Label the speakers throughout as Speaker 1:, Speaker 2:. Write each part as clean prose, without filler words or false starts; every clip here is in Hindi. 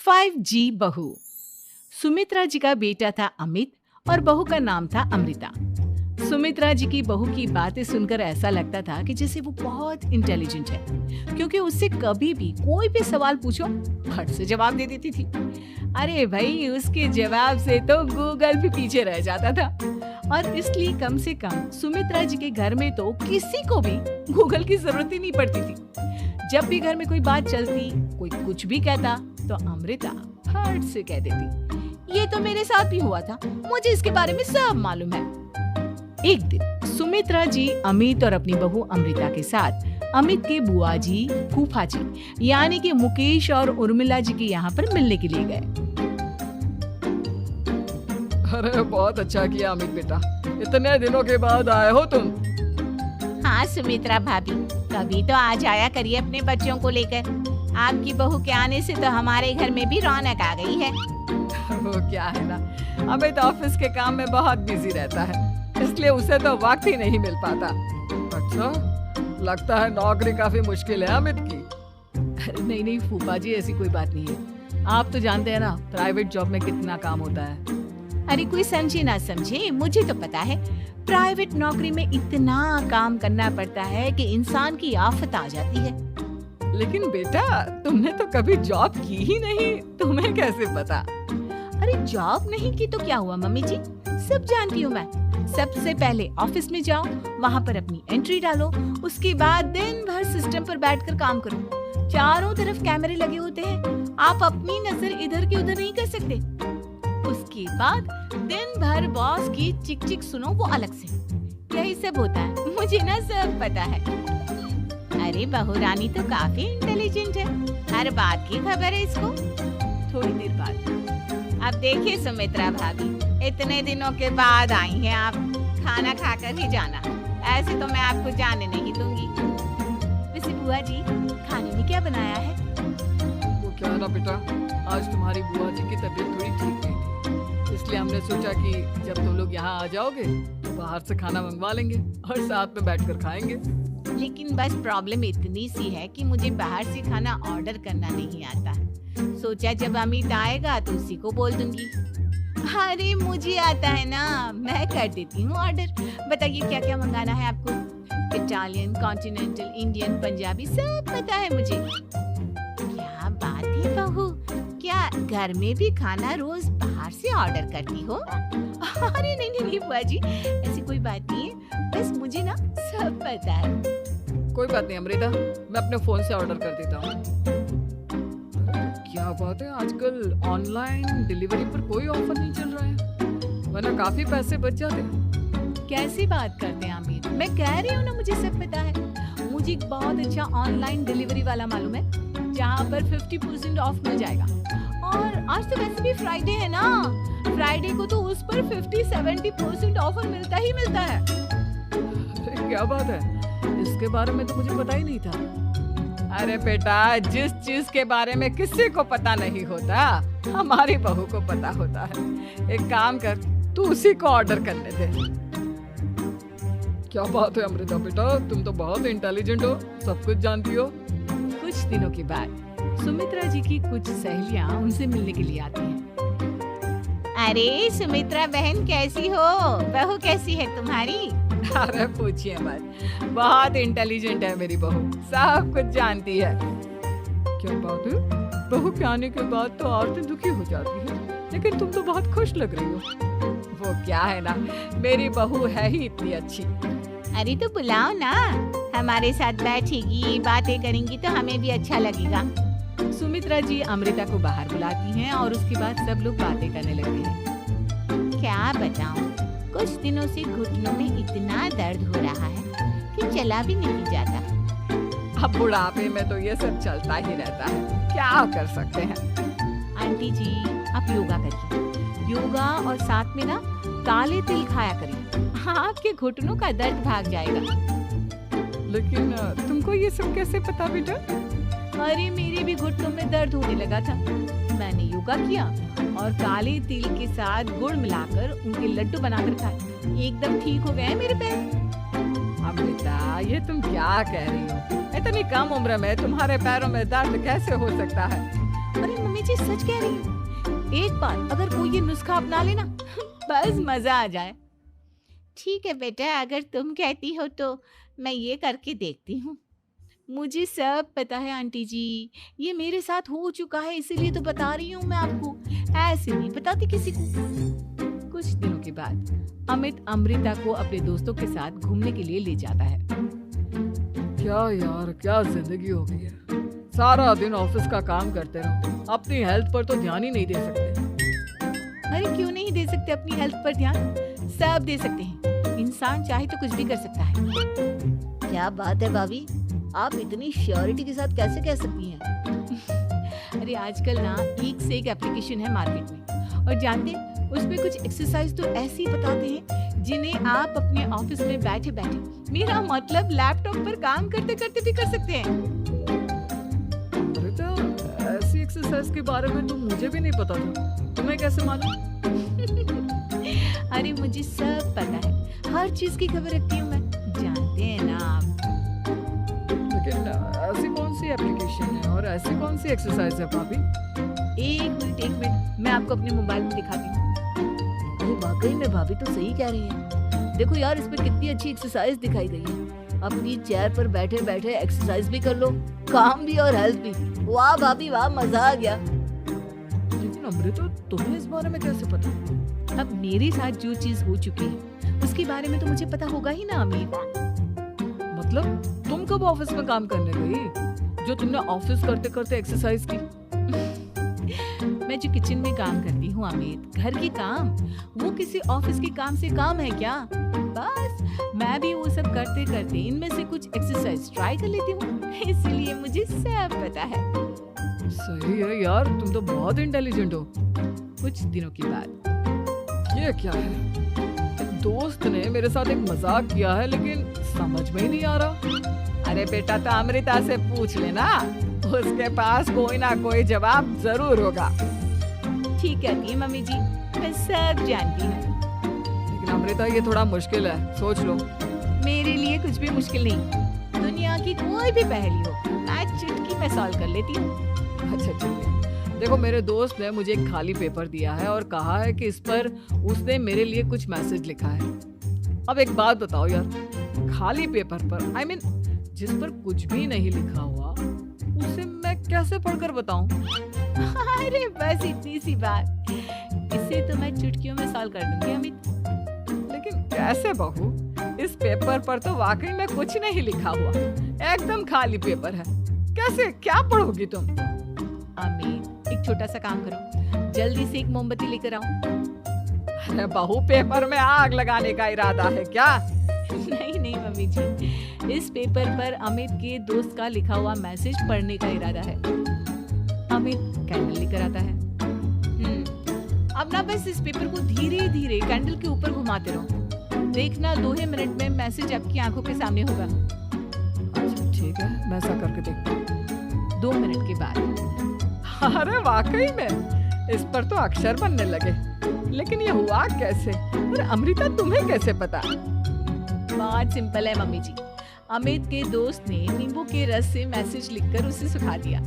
Speaker 1: 5G बहू। सुमित्रा जी का बेटा था अमित और बहू का नाम था अमृता। सुमित्रा जी की बहू की बातें सुनकर ऐसा लगता था कि जैसे वो बहुत इंटेलिजेंट है, क्योंकि उससे कभी भी कोई भी सवाल पूछो फट से जवाब दे देती थी। अरे भाई, उसके जवाब से तो गूगल भी पीछे रह जाता था। और इसलिए कम से कम सुमित्रा जी के घर में तो किसी को भी गूगल की जरूरत ही नहीं पड़ती थी। जब भी घर में कोई बात चलती, कोई कुछ भी कहता, तो अमृता फट से कह देती, ये तो मेरे साथ भी हुआ था, मुझे इसके बारे में सब मालूम है। एक दिन सुमित्रा जी अमित और अपनी बहू अमृता के साथ अमित के बुआ जी, फूफा जी यानी कि मुकेश और उर्मिला जी के यहाँ पर मिलने के लिए गए।
Speaker 2: अरे बहुत अच्छा किया अमित बेटा, इतने दिनों के बाद आए हो तुम।
Speaker 3: हाँ सुमित्रा भाभी, कभी तो आ जाया करिए अपने बच्चों को लेकर। आपकी बहू के आने से तो हमारे घर में भी रौनक आ गई है।
Speaker 2: वो क्या है ना, अमित ऑफिस के काम में बहुत बिजी रहता है, इसलिए उसे तो वक्त ही नहीं मिल पाता। अच्छा, लगता है नौकरी काफी मुश्किल है अमित की।
Speaker 1: नहीं फूफा जी, ऐसी कोई बात नहीं है। आप तो जानते हैं ना प्राइवेट जॉब में कितना काम होता है।
Speaker 3: अरे कोई समझे ना समझे, मुझे तो पता है प्राइवेट नौकरी में इतना काम करना पड़ता है कि इंसान की आफत आ जाती है।
Speaker 2: लेकिन बेटा, तुमने तो कभी जॉब की ही नहीं, तुम्हें कैसे पता?
Speaker 3: अरे जॉब नहीं की तो क्या हुआ मम्मी जी, सब जानती हूँ मैं। सबसे पहले ऑफिस में जाओ, वहाँ पर अपनी एंट्री डालो, उसके बाद दिन भर सिस्टम पर बैठकर काम करो। चारों तरफ कैमरे लगे होते हैं, आप अपनी नजर इधर की उधर नहीं कर सकते। उसके बाद दिन भर बॉस की चिक चिक सुनो, वो अलग से। यही सब होता है, मुझे ना सब पता है। अरे बहू रानी तो काफी इंटेलिजेंट है, हर बात की खबर है इसको।
Speaker 1: थोड़ी देर बाद
Speaker 3: अब देखिए सुमित्रा भाभी, इतने दिनों के बाद आई हैं आप, खाना खाकर ही जाना, ऐसे तो मैं आपको जाने नहीं दूंगी।
Speaker 1: वैसे बुआ जी, खाने में क्या बनाया है?
Speaker 2: वो क्या है ना बेटा, आज तुम्हारी बुआ जी की तबीयत थोड़ी ठीक नहीं थी, इसलिए हमने सोचा कि जब तुम लोग यहाँ आ जाओगे तो बाहर से खाना मंगवा लेंगे और साथ में बैठकर खाएंगे।
Speaker 3: लेकिन बस प्रॉब्लम इतनी सी है कि मुझे बाहर से खाना ऑर्डर करना नहीं आता। सोचा जब अमित आएगा तो उसी को बोल दूंगी। अरे मुझे आता है ना, मैं कर देती हूँ ऑर्डर। बताइए क्या क्या मंगाना है आपको? इटालियन, कॉन्टिनेंटल, इंडियन, पंजाबी, सब पता है मुझे। क्या बात है बहू, क्या घर में भी खाना रोज बाहर से ऑर्डर करती हो?
Speaker 1: अरे नहीं बुआ जी, ऐसी कोई बात नहीं है, बस मुझे ना सब पता है।
Speaker 2: कोई बात नहीं अमृता, मैं अपने फोन से ऑर्डर कर देता हूँ। क्या बात है, आजकल ऑनलाइन डिलीवरी पर कोई ऑफर नहीं चल रहा है, वरना काफी पैसे बच जाते।
Speaker 1: कैसी बात करते हैं अमीर, मैं कह रही हूँ ना मुझे सब पता है। मुझे एक बहुत अच्छा ऑनलाइन डिलीवरी वाला मालूम है, जहाँ पर 50% ऑफ मिल जाएगा। और आज तो वैसे भी फ्राइडे है ना, फ्राइडे को तो उस पर 50-70% ऑफर मिलता ही मिलता है।
Speaker 2: क्या बात है, इसके बारे में तो मुझे पता ही नहीं था। अरे बेटा, जिस चीज के बारे में किसी को पता नहीं होता, हमारी बहू को पता होता है। एक काम कर, तू उसी को ऑर्डर करने दे। क्या बात है अमृता बेटा, तुम तो बहुत इंटेलिजेंट हो, सब कुछ जानती हो।
Speaker 1: कुछ दिनों के बाद सुमित्रा जी की कुछ सहेलियां उनसे मिलने के लिए आती हैं।
Speaker 3: अरे सुमित्रा बहन कैसी हो, बहू कैसी है तुम्हारी?
Speaker 2: अरे पूछिए मत, बहुत इंटेलिजेंट है मेरी बहू, सब कुछ जानती है। क्या बात है, बहू के आने के बाद तो औरतें दुखी हो जाती है, लेकिन तुम तो बहुत खुश लग रही हो। वो क्या है ना, मेरी बहू है ही इतनी अच्छी।
Speaker 3: अरे तो बुलाओ ना, हमारे साथ बैठेगी, बातें करेंगी तो हमें भी अच्छा लगेगा।
Speaker 1: सुमित्रा जी अमृता को बाहर बुलाती हैं और उसके बाद सब लोग बातें करने लगते हैं।
Speaker 3: क्या बताऊं, कुछ दिनों से घुटनों में इतना दर्द हो रहा है कि चला भी नहीं जाता।
Speaker 2: अब बुढ़ापे में तो ये सब चलता ही रहता है, क्या कर सकते हैं।
Speaker 1: आंटी जी, आप योगा करिए, योगा और साथ में ना काले तिल खाया करिए, आपके घुटनों का दर्द भाग जाएगा।
Speaker 2: लेकिन तुमको ये सब कैसे पता बेटा?
Speaker 1: अरे मेरे भी घुटनों में दर्द होने लगा था, मैंने योगा किया और काले तिल के साथ गुड़ मिलाकर उनके लड्डू बनाकर खाए, एकदम ठीक हो गए मेरे पैर।
Speaker 2: अमृता, ये तुम क्या कह रही हो? इतनी कम उम्र में तुम्हारे पैरों में दर्द कैसे हो सकता है?
Speaker 3: अरे मम्मी जी सच कह रही हूँ, एक बार अगर कोई ये नुस्खा अपना लेना
Speaker 1: बस मजा आ जाए।
Speaker 3: ठीक है बेटा, अगर तुम कहती हो तो मैं ये करके देखती हूँ।
Speaker 1: मुझे सब पता है आंटी जी, ये मेरे साथ हो चुका है, इसीलिए तो बता रही हूँ मैं आपको, ऐसे नहीं बताती किसी को। कुछ दिनों के बाद अमित अमृता को अपने दोस्तों के साथ घूमने के लिए ले जाता है।
Speaker 2: क्या यार, क्या जिंदगी हो गई है। सारा दिन ऑफिस का काम करते रहो, अपनी हेल्थ पर तो ध्यान ही नहीं दे सकते।
Speaker 1: अरे क्यों नहीं दे सकते अपनी हेल्थ पर ध्यान, सब दे सकते हैं। इंसान चाहे तो कुछ भी कर सकता है।
Speaker 3: क्या बात है भाभी, आप इतनी श्योरिटी के साथ कैसे कह सकती हैं?
Speaker 1: अरे आजकल ना एक से एक एप्लीकेशन है मार्केट में, और जानते हैं उसमें कुछ एक्सरसाइज तो ऐसी बताते हैं जिन्हें आप अपने ऑफिस में बैठे बैठे, मेरा मतलब लैपटॉप पर काम करते करते भी कर सकते हैं।
Speaker 2: अमृता, ऐसी एक्सरसाइज के बारे में तो मुझे भी नहीं पता था, तुम्हें कैसे मालूम?
Speaker 1: अरे मुझे सब पता है, हर चीज की खबर रखती हूँ मैं, जानते हैं ना आप।
Speaker 2: लेकिन ऐसी कौन सी एप्लीकेशन है और ऐसी कौन सी एक्सरसाइज है भाभी?
Speaker 1: एक मिनट मैं आपको अपने मोबाइल में दिखाती हूँ।
Speaker 3: अरे वाकई में भाभी तो सही कह रही हैं। देखो यार, इसमें कितनी अच्छी एक्सरसाइज दिखाई गई है। अपनी चेयर पर बैठे बैठे एक्सरसाइज भी कर लो, काम भी और हेल्थ भी। वाह भाभी वाह, मजा आ गया।
Speaker 2: लेकिन अमृता, तुम्हें इस बारे में कैसे पता?
Speaker 1: अब मेरे साथ जो चीज हो चुकी है उसके बारे में तो मुझे पता होगा ही ना अमित।
Speaker 2: मतलब तुम कब ऑफिस में काम करने गई जो तुमने ऑफिस करते करते एक्सरसाइज की?
Speaker 1: मैं जो किचन में काम करती हूँ अमित, घर के काम, वो किसी ऑफिस के काम से काम है क्या? बस मैं भी वो सब करते करते इनमें से कुछ एक्सरसाइज ट्राई कर लेती हूँ, इसलिए मुझे सब पता है।
Speaker 2: सही है यार, तुम तो बहुत इंटेलिजेंट हो।
Speaker 1: कुछ दिनों के बाद
Speaker 2: ये क्या है? एक दोस्त ने मेरे साथ एक मजाक किया है, लेकिन समझ में ही नहीं आ रहा।
Speaker 1: अरे बेटा, तो अमृता से पूछ लेना, उसके पास कोई ना कोई जवाब जरूर होगा। ठीक कहती है मम्मी जी, मैं सब जानती हूँ।
Speaker 2: लेकिन अमृता, ये थोड़ा मुश्किल है, सोच लो।
Speaker 1: मेरे लिए कुछ भी मुश्किल नहीं, दुनिया की कोई भी पहेली हो मैं चुटकी में सॉल्व कर लेती हूँ।
Speaker 2: अच्छा ठीक है, देखो मेरे दोस्त ने मुझे एक खाली पेपर दिया है और कहा है कि इस पर उसने मेरे लिए कुछ मैसेज लिखा है। अब एक बात बताओ यार, खाली पेपर पर, I mean, जिस पर कुछ भी नहीं लिखा हुआ, उसे मैं कैसे पढ़कर बताऊं?
Speaker 1: अरे बस इतनी सी बात, इसे तो मैं चुटकियों में सॉल्व कर दूंगी अमित।
Speaker 2: लेकिन कैसे बहू? इस पेपर पर तो वाकई में कुछ नहीं लिखा हुआ, एकदम खाली पेपर है, कैसे, क्या पढ़ोगी तुम?
Speaker 1: अमित, एक छोटा सा काम करो, जल्दी से एक मोमबत्ती लेकर आओ।
Speaker 2: अरे बहू, पेपर में आग लगाने का इरादा है क्या?
Speaker 1: नहीं नहीं मम्मी जी, इस पेपर पर अमित के दोस्त का लिखा हुआ मैसेज पढ़ने का इरादा है। अमित कैंडल लेकर आता है। अब ना बस इस पेपर को धीरे धीरे कैंडल के ऊपर घुमाते रहो, देखना 2 ही मिनट में मैसेज आपकी आंखों के सामने होगा।
Speaker 2: अच्छा ठीक है, मैं ऐसा करके देखता हूँ।
Speaker 1: 2 मिनट के बाद,
Speaker 2: अरे वाकई में इस पर तो अक्षर बनने लगे, लेकिन ये हुआ कैसे? और अमृता, तुम्हें कैसे पता?
Speaker 1: बहुत सिंपल है मम्मी जी, अमित के दोस्त ने नींबू के रस से मैसेज लिखकर उसे सुखा दिया।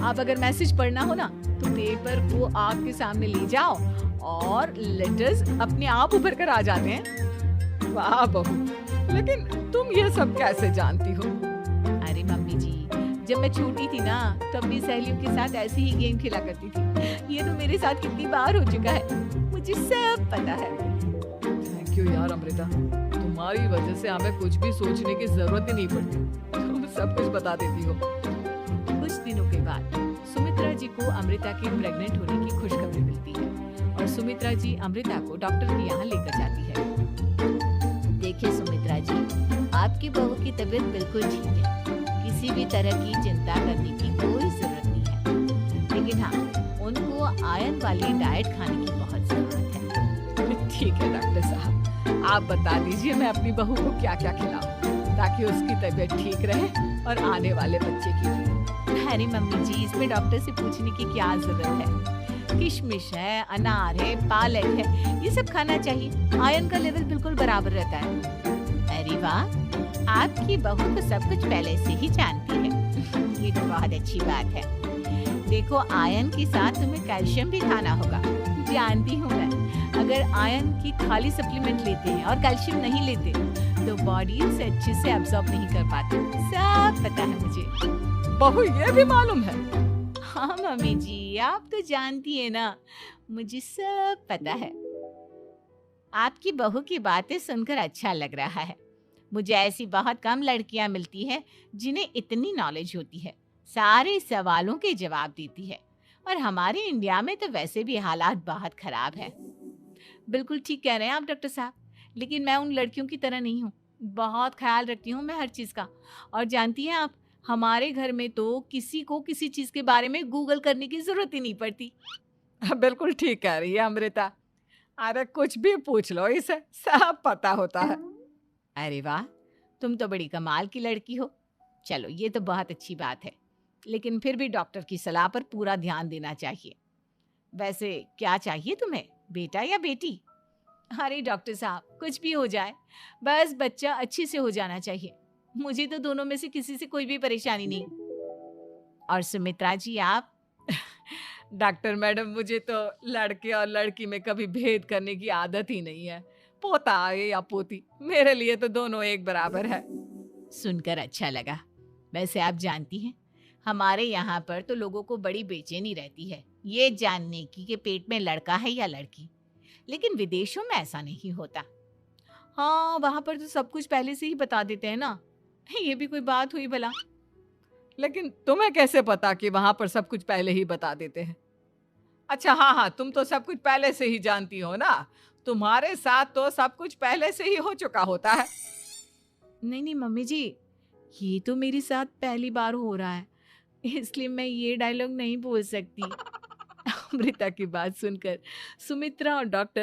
Speaker 1: आप अगर मैसेज पढ़ना हो ना, तो पेपर को आग के सामने ले जाओ और लेटर्स अपने आप उभर कर आ जाते हैं।
Speaker 2: वाह बहू, लेकिन तुम ये सब कैसे जानती हो?
Speaker 1: अरे मम्मी जी, जब मैं छोटी थी ना, तब भी सहेलियों के साथ ऐसे ही गेम खेला करती थी। ये तो मेरे साथ कितनी बार हो चुका है, मुझे सब पता है।
Speaker 2: थैंक यू यार अमृता, तुम्हारी वजह से हमें कुछ भी सोचने की जरूरत ही नहीं पड़ती, तुम सब कुछ बता देती हो।
Speaker 1: कुछ दिनों के बाद सुमित्रा जी को अमृता के प्रेग्नेंट होने की खुशखबरी मिलती है और सुमित्रा जी अमृता को डॉक्टर के यहाँ लेकर जाती है।
Speaker 3: देखिए सुमित्रा जी, आपकी बहू की तबीयत बिल्कुल ठीक है, किसी भी तरह की चिंता करने की कोई जरूरत नहीं है। लेकिन हाँ, उनको आयरन वाली डाइट खाने की बहुत जरूरत है।
Speaker 2: ठीक है डॉक्टर साहब, आप बता दीजिए मैं अपनी बहू को क्या क्या खिलाऊं ताकि उसकी तबीयत ठीक रहे और आने वाले बच्चे की भी।
Speaker 1: अरे मम्मी जी, इसमें डॉक्टर से पूछने की क्या जरूरत है? किशमिश है, अनार है, पालक है, ये सब खाना चाहिए, आयरन का लेवल बिल्कुल बराबर रहता है।
Speaker 3: अरे वाह, आपकी बहू तो सब कुछ पहले से ही जानती है। ये तो बहुत अच्छी बात है। देखो आयरन के साथ तुम्हें कैल्शियम भी खाना होगा। जानती हूँ मैं, अगर आयरन की खाली सप्लीमेंट लेते हैं और कैल्शियम नहीं लेते तो बॉडी उसे अच्छे से एब्जॉर्ब नहीं कर पाती। सब पता है मुझे।
Speaker 2: बहू ये भी मालूम है?
Speaker 3: हाँ मम्मी जी, आप तो जानती है ना, मुझे सब पता है। आपकी बहू की बातें सुनकर अच्छा लग रहा है। मुझे ऐसी बहुत कम लड़कियां मिलती हैं जिन्हें इतनी नॉलेज होती है, सारे सवालों के जवाब देती है। और हमारे इंडिया में तो वैसे भी हालात बहुत खराब है। बिल्कुल ठीक कह रहे हैं आप डॉक्टर साहब, लेकिन मैं उन लड़कियों की तरह नहीं हूँ। बहुत ख्याल रखती हूँ मैं हर चीज़ का। और जानती हैं आप, हमारे घर में तो किसी को किसी चीज़ के बारे में गूगल करने की ज़रूरत ही नहीं पड़ती।
Speaker 2: बिल्कुल ठीक कह रही है अमृता। अरे कुछ भी पूछ लो इसे, सब पता होता है।
Speaker 3: अरे वाह, तुम तो बड़ी कमाल की लड़की हो। चलो ये तो बहुत अच्छी बात है, लेकिन फिर भी डॉक्टर की सलाह पर पूरा ध्यान देना चाहिए। वैसे क्या चाहिए तुम्हें, बेटा या बेटी? अरे डॉक्टर साहब, कुछ भी हो जाए, बस बच्चा अच्छे से हो जाना चाहिए। मुझे तो दोनों में से किसी से कोई भी परेशानी नहीं। और सुमित्रा जी आप?
Speaker 2: डॉक्टर मैडम, मुझे तो लड़के और लड़की में कभी भेद करने की आदत ही नहीं है। पोता आए या पोती, मेरे लिए तो दोनों एक बराबर है।
Speaker 3: सुनकर अच्छा लगा। वैसे आप जानती हैं, हमारे यहाँ पर तो लोगों को बड़ी बेचैनी रहती है ये जानने की कि पेट में लड़का है या लड़की। लेकिन विदेशों में ऐसा नहीं होता।
Speaker 1: हाँ, वहाँ पर तो सब कुछ पहले से ही बता देते हैं ना। ये भी कोई बात हुई भला?
Speaker 2: लेकिन तुम्हें कैसे पता कि वहां पर सब कुछ पहले ही बता देते हैं? अच्छा हाँ हाँ, तुम तो सब कुछ पहले से ही जानती हो ना। तुम्हारे साथ तो सब कुछ पहले से ही हो चुका होता है।
Speaker 1: नहीं नहीं मम्मी जी, ये तो मेरे साथ पहली बार हो रहा है, इसलिए मैं ये डायलॉग नहीं बोल सकती। अमृता की बात सुनकर सुमित्रा और डॉक्टर